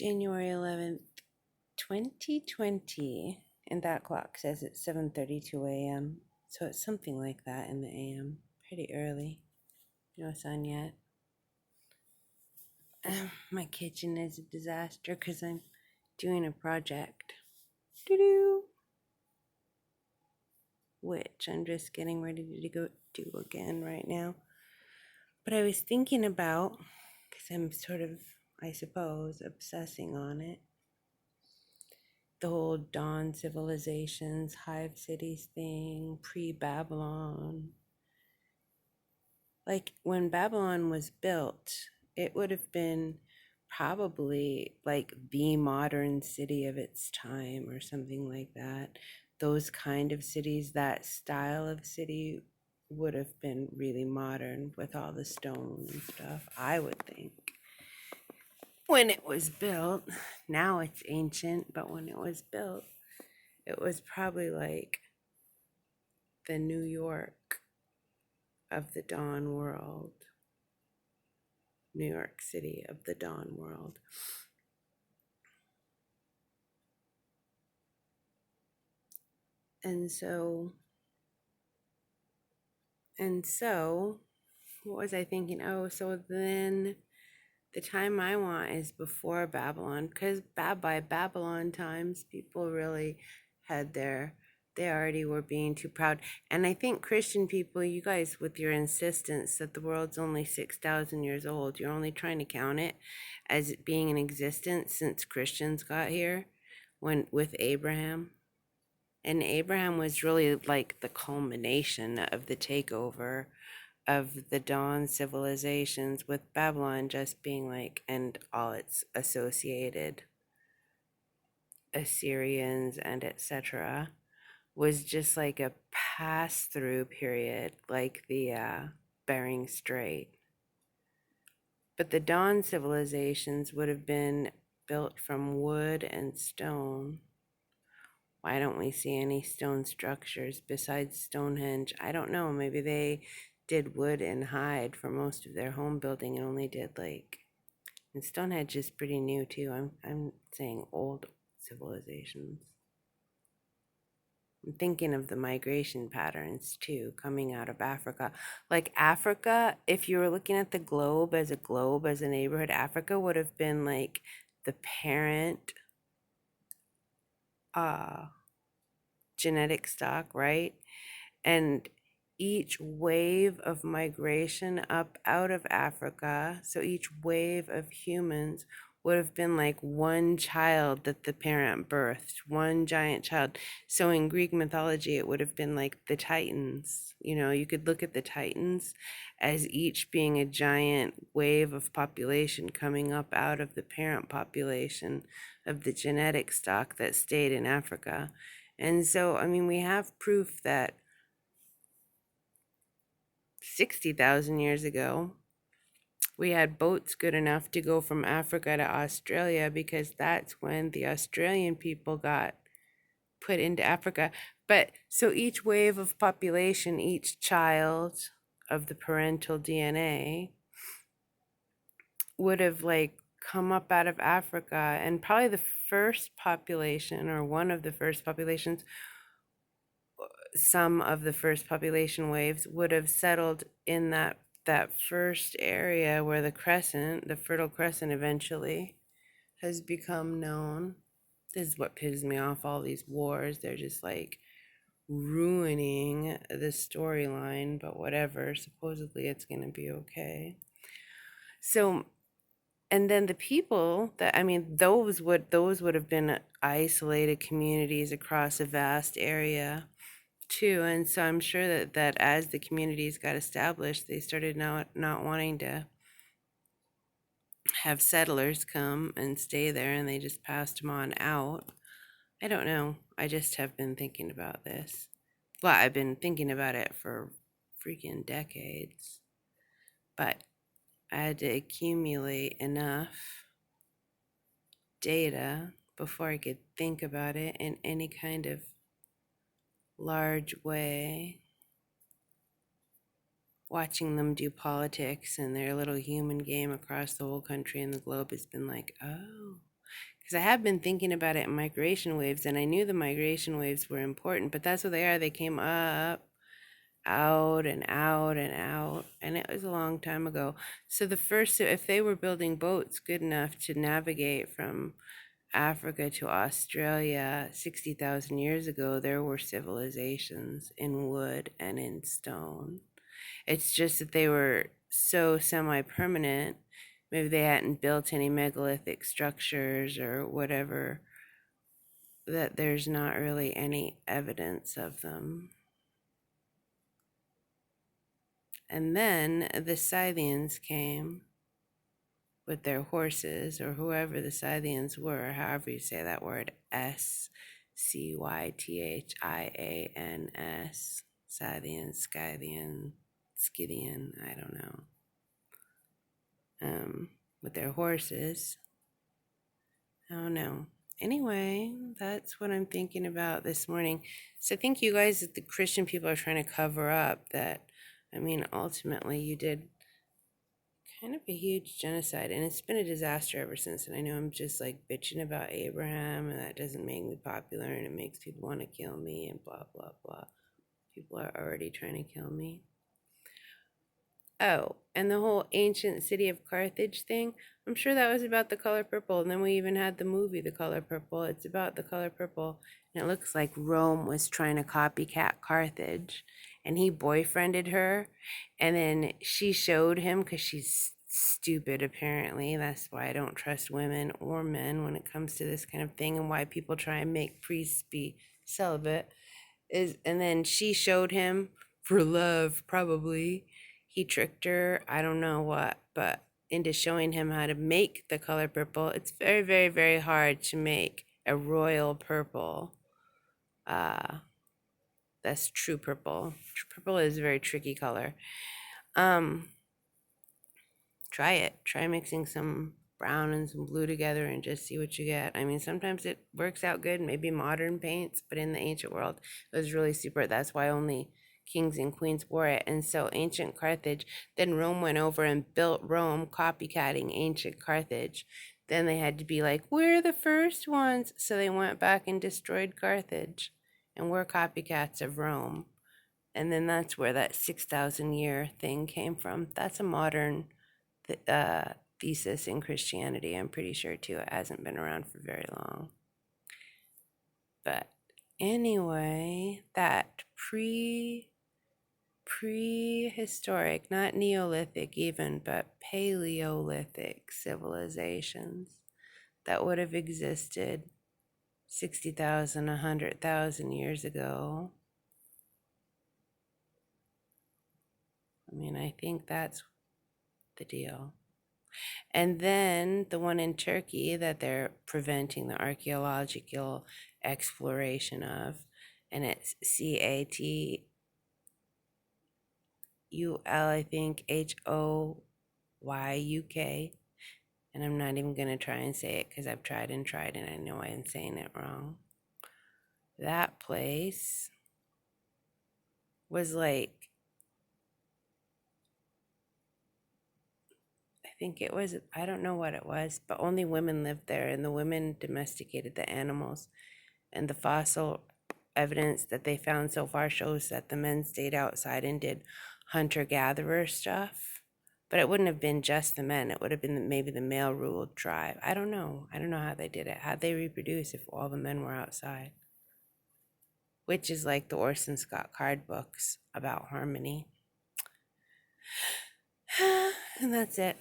January 11th, 2020, and that clock says it's 7:32 a.m. So it's something like that in the a.m. Pretty early. No sun yet. My kitchen is a disaster because I'm doing a project. Doo-doo. Which I'm just getting ready to go do again right now. But I was thinking about, because I'm sort of, I suppose, obsessing on it, the whole dawn civilizations, hive cities thing, pre-Babylon. Like when Babylon was built, it would have been probably like the modern city of its time or something like that. Those kind of cities, that style of city would have been really modern with all the stone and stuff, I would think. When it was built, now it's ancient, but when it was built, it was probably like the New York of the dawn world, New York City of the dawn world. And so, what was I thinking? Oh, so then the time I want is before Babylon, because by Babylon times, people really had they already were being too proud. And I think Christian people, you guys, with your insistence that the world's only 6,000 years old, you're only trying to count it as it being in existence since Christians got here, when with Abraham. And Abraham was really like the culmination of the takeover of the dawn civilizations, with Babylon just being like, and all its associated Assyrians and etc., was just like a pass through period, like the Bering Strait. But the dawn civilizations would have been built from wood and stone. Why don't we see any stone structures besides Stonehenge? I don't know. Maybe they did wood and hide for most of their home building and only did like, and Stonehenge is pretty new too. I'm saying old civilizations. I'm thinking of the migration patterns too coming out of Africa. Like Africa, if you were looking at the globe, as a neighborhood, Africa would have been like the parent genetic stock, right? And each wave of migration up out of Africa, so each wave of humans would have been like one child that the parent birthed, one giant child. So in Greek mythology, it would have been like the Titans. You know, you could look at the Titans as each being a giant wave of population coming up out of the parent population of the genetic stock that stayed in Africa. And so, I mean, we have proof that 60,000 years ago, we had boats good enough to go from Africa to Australia, because that's when the Australian people got put into Africa. But so each wave of population, each child of the parental DNA would have like come up out of Africa, and probably the first population, or one of the first populations, some of the first population waves would have settled in that first area where the crescent, the Fertile Crescent, eventually has become known. This is what pisses me off, all these wars. They're just like ruining the storyline, but whatever. Supposedly it's going to be okay. So, and then the people that, I mean, those would have been isolated communities across a vast area too. And so I'm sure that as the communities got established, they started not wanting to have settlers come and stay there, and they just passed them on out. I don't know. I just have been thinking about this. Well, I've been thinking about it for freaking decades, but I had to accumulate enough data before I could think about it in any kind of large way. Watching them do politics and their little human game across the whole country and the globe has been like, oh, because I have been thinking about it in migration waves, and I knew the migration waves were important, but that's what they are. They came up, out, and out, and out, and it was a long time ago. So if they were building boats good enough to navigate from Africa to Australia 60,000 years ago, there were civilizations in wood and in stone. It's just that they were so semi-permanent. Maybe they hadn't built any megalithic structures or whatever, that there's not really any evidence of them. And then the Scythians came with their horses, or whoever the Scythians were, however you say that word, Scythians, Scythian, Scythian, Scythian, I don't know, with their horses. Oh no. Anyway, that's what I'm thinking about this morning. So I think you guys, the Christian people, are trying to cover up that, I mean, ultimately you did kind of a huge genocide, and it's been a disaster ever since. And I know I'm just like bitching about Abraham, and that doesn't make me popular, and it makes people want to kill me, and blah, blah, blah. People are already trying to kill me. Oh, and the whole ancient city of Carthage thing, I'm sure that was about the color purple. And then we even had the movie, The Color Purple. It's about the color purple. And it looks like Rome was trying to copycat Carthage. And he boyfriended her. And then she showed him, because she's stupid, apparently. That's why I don't trust women or men when it comes to this kind of thing, and why people try and make priests be celibate. And then she showed him for love, probably. He tricked her, I don't know what, but into showing him how to make the color purple. It's very, very, very hard to make a royal purple. That's true purple. Purple is a very tricky color. Try it. Try mixing some brown and some blue together and just see what you get. I mean, sometimes it works out good, maybe modern paints, but in the ancient world, it was really super. That's why only kings and queens wore it. And so ancient Carthage, then Rome went over and built Rome, copycatting ancient Carthage. Then they had to be like, we're the first ones. So they went back and destroyed Carthage, and we're copycats of Rome. And then that's where that 6,000 year thing came from. That's a modern thesis in Christianity, I'm pretty sure, too. It hasn't been around for very long. But anyway, that prehistoric, not Neolithic even, but Paleolithic civilizations that would have existed 60,000, 100,000 years ago. I mean, I think that's the deal. And then the one in Turkey that they're preventing the archaeological exploration of, and it's CATUL, I think, HOYUK. And I'm not even going to try and say it because I've tried and I know I'm saying it wrong. That place was like, I think it was, I don't know what it was, but only women lived there, and the women domesticated the animals. And the fossil evidence that they found so far shows that the men stayed outside and did hunter-gatherer stuff. But it wouldn't have been just the men. It would have been maybe the male-ruled tribe. I don't know. I don't know how they did it. How'd they reproduce if all the men were outside? Which is like the Orson Scott Card books about harmony. And that's it.